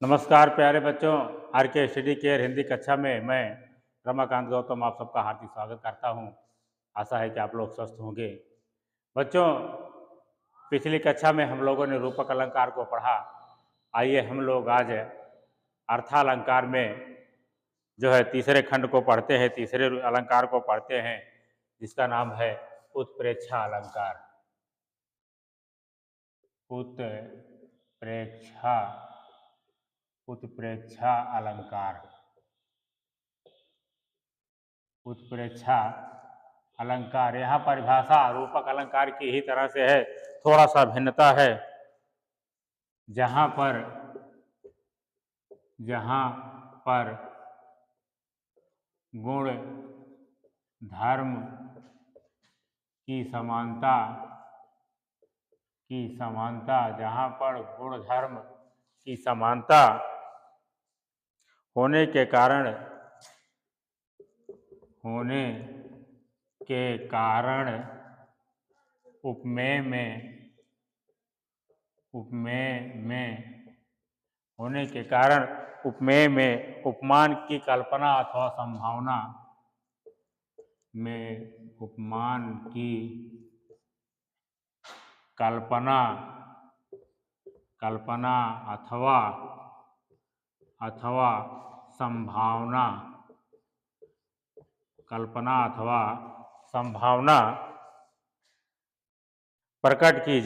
नमस्कार प्यारे बच्चों, आर के स्टडी केयर हिंदी कक्षा में मैं रमाकांत गौतम आप सबका हार्दिक स्वागत करता हूं। आशा है कि आप लोग स्वस्थ होंगे। बच्चों, पिछली कक्षा में हम लोगों ने रूपक अलंकार को पढ़ा। आइए हम लोग आज अर्थालंकार में जो है तीसरे खंड को पढ़ते हैं, तीसरे अलंकार को पढ़ते हैं, जिसका नाम है उत्प्रेक्षा अलंकार। उत्प्रेक्षा अलंकार। उत्प्रेक्षा अलंकार, यहाँ परिभाषा रूपक अलंकार की ही तरह से है, थोड़ा सा भिन्नता है। जहाँ पर गुण धर्म की समानता जहाँ पर गुण धर्म की समानता होने के कारण उपमेय में उपमान की कल्पना अथवा संभावना अथवा संभावना प्रकट की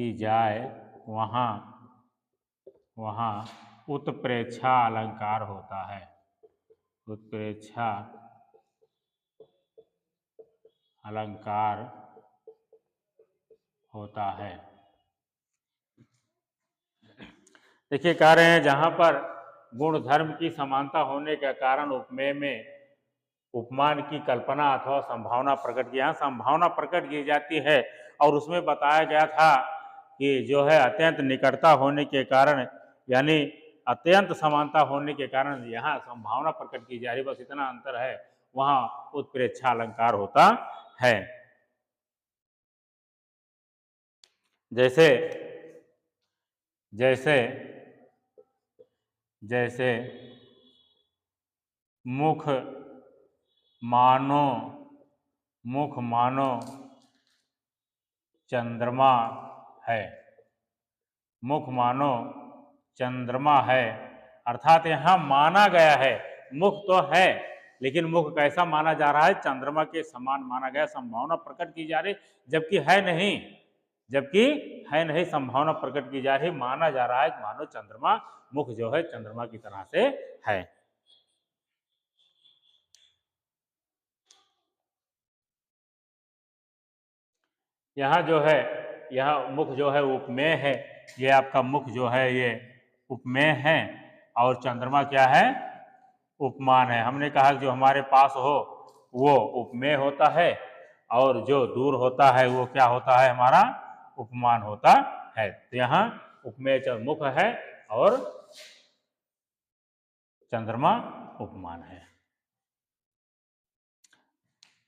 जाए वहाँ उत्प्रेक्षा अलंकार होता है। उत्प्रेक्षा अलंकार होता है। देखिए, कह रहे हैं जहाँ पर गुण धर्म की समानता होने के कारण उपमेय में उपमान की कल्पना अथवा संभावना प्रकट की, यहाँ संभावना प्रकट की जाती है। और उसमें बताया गया था कि जो है अत्यंत निकटता होने के कारण, यानी अत्यंत समानता होने के कारण यहाँ संभावना प्रकट की जा रही, बस इतना अंतर है, वहाँ उत्प्रेक्षा अलंकार होता है। जैसे मुख मानो चंद्रमा है। मुख मानो चंद्रमा है, अर्थात यहाँ माना गया है, मुख तो है लेकिन मुख कैसा माना जा रहा है, चंद्रमा के समान माना गया। संभावना प्रकट की जा रही, जबकि है नहीं, संभावना प्रकट की जा रही, माना जा रहा है मानो चंद्रमा, मुख जो है चंद्रमा की तरह से है। यहाँ जो है, यह मुख जो है उपमेय है, ये आपका मुख जो है ये उपमेय है और चंद्रमा क्या है, उपमान है। हमने कहा जो हमारे पास हो वो उपमेय होता है और जो दूर होता है वो क्या होता है, हमारा उपमान होता है। तो यहाँ उपमेय मुख है और चंद्रमा उपमान है।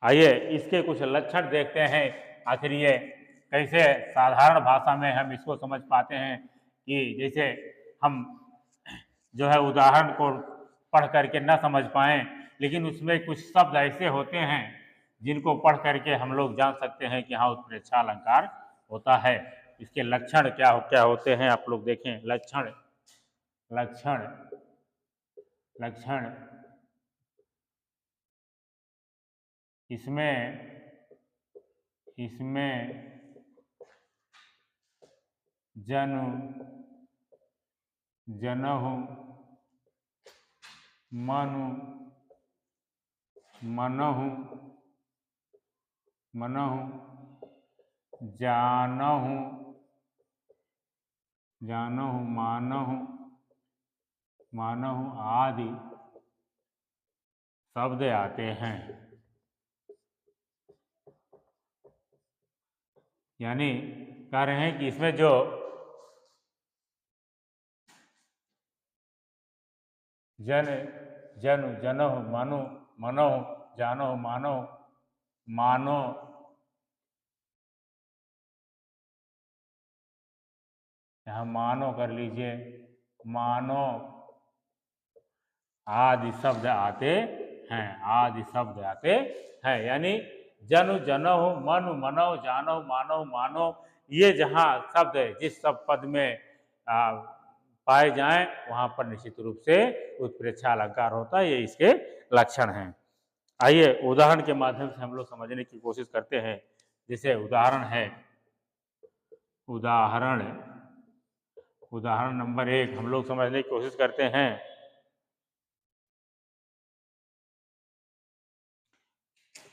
आइए इसके कुछ लक्षण देखते हैं, आखिर ये कैसे साधारण भाषा में हम इसको समझ पाते हैं। कि जैसे हम जो है उदाहरण को पढ़ करके न समझ पाएं, लेकिन उसमें कुछ शब्द ऐसे होते हैं जिनको पढ़ करके हम लोग जान सकते हैं कि हाँ उत्प्रेक्षा अलंकार होता है। इसके लक्षण क्या होते हैं, आप लोग देखें। लक्षण इसमें जनहु मनहु जानहु मानहु आदि शब्द आते हैं। यानी कह रहे हैं कि इसमें जो जनहु मानु मनो, जानो, मानो, मानो, यहाँ मानो कर लीजिए, मानो, आदि शब्द आते हैं, आदि शब्द आते हैं। यानी जनु, जनो, मनु, मनो, जानो, मानो, मानो, ये जहाँ शब्द जिस सब पद में पाए जाएं वहाँ पर निश्चित रूप से उत्प्रेक्षा अलंकार होता है। ये इसके लक्षण हैं। आइए उदाहरण के माध्यम से हम लोग समझने की कोशिश करते हैं। जैसे उदाहरण है, उदाहरण नंबर 1 हम लोग समझने की कोशिश करते हैं।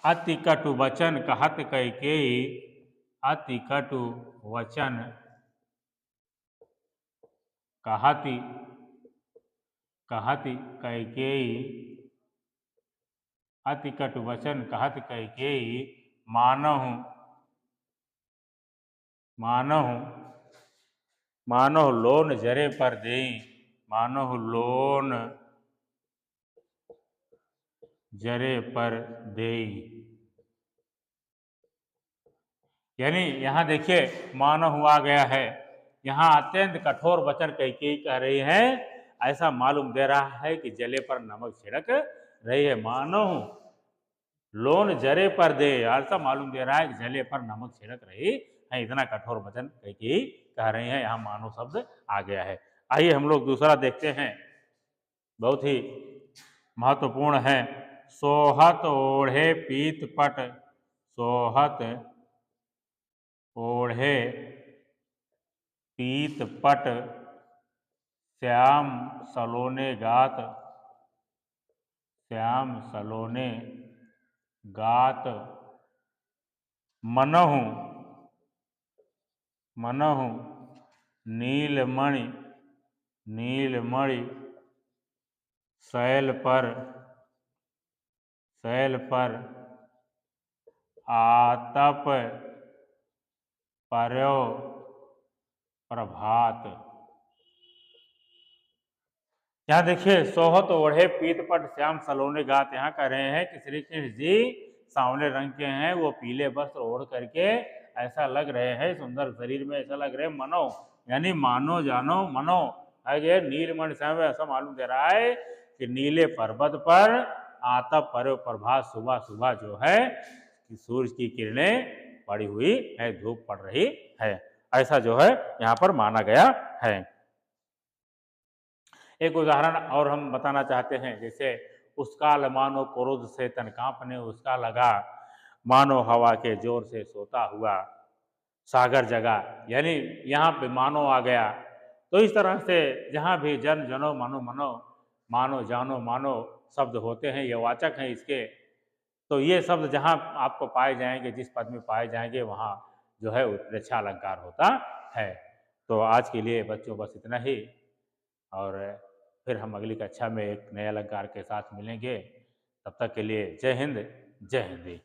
अति कटु वचन कहत कैकेयी, अति कटु वचन कहती कैकेयी, अति कटु वचन कहत कैकेयी, मानहु, मानहु, मानहु लोन जरे पर देई, मानहु लोन जरे पर देई। यानी यहाँ देखिए मानहु आ गया है, यहाँ अत्यंत कठोर वचन कैकेयी कह रही है, ऐसा मालूम दे रहा है कि जले पर नमक छिड़क रही है। मानहु लोन जरे पर दे, ऐसा मालूम दे रहा है कि जले पर नमक छिड़क रही है। इतना कठोर वचन कैकेयी कह रही है, यहाँ मानो शब्द आ गया है। आइए हम लोग दूसरा देखते हैं, बहुत ही महत्वपूर्ण है। सोहत ओढ़े पीत पट, सोहत ओढ़े पीत पट, श्याम सलोने गात, श्याम सलोने गात, मनहु, मनहु नीलमणि, नीलमणि शैल पर, शैल पर आतप पर्यो प्रभात। यहाँ देखिए सोहत ओढ़े पीतपट श्याम सलोने गात, यहाँ कह रहे हैं कि श्री कृष्ण जी सांवले रंग के हैं, वो पीले वस्त्र ओढ़ करके ऐसा लग रहे हैं, सुंदर शरीर में ऐसा लग रहे हैं, मनो यानी मानो, जानो, मनो है। नीलमणि श्याम, ऐसा मालूम दे रहा है कि नीले पर्वत पर आतप पर्यो प्रभात, सुबह सुबह जो है कि सूर्य की किरणें पड़ी हुई है, धूप पड़ रही है, ऐसा जो है यहाँ पर माना गया है। एक उदाहरण और हम बताना चाहते हैं, जैसे उसकाल मानो क्रोध से तन कांपने, उसका लगा मानो हवा के जोर से सोता हुआ सागर जगा। यानी यहाँ पे मानो आ गया। तो इस तरह से जहाँ भी जन, जनो, मनो, मनो, मानो, जानो, मानो शब्द होते हैं, ये वाचक हैं इसके। तो ये शब्द जहाँ आपको पाए जाएंगे, जिस पद में पाए जाएंगे, वहाँ जो है उत्प्रेक्षा अलंकार होता है। तो आज के लिए बच्चों बस इतना ही, और फिर हम अगली कक्षा में एक नए अलंकार के साथ मिलेंगे। तब तक के लिए जय हिंद, जय हिंदी।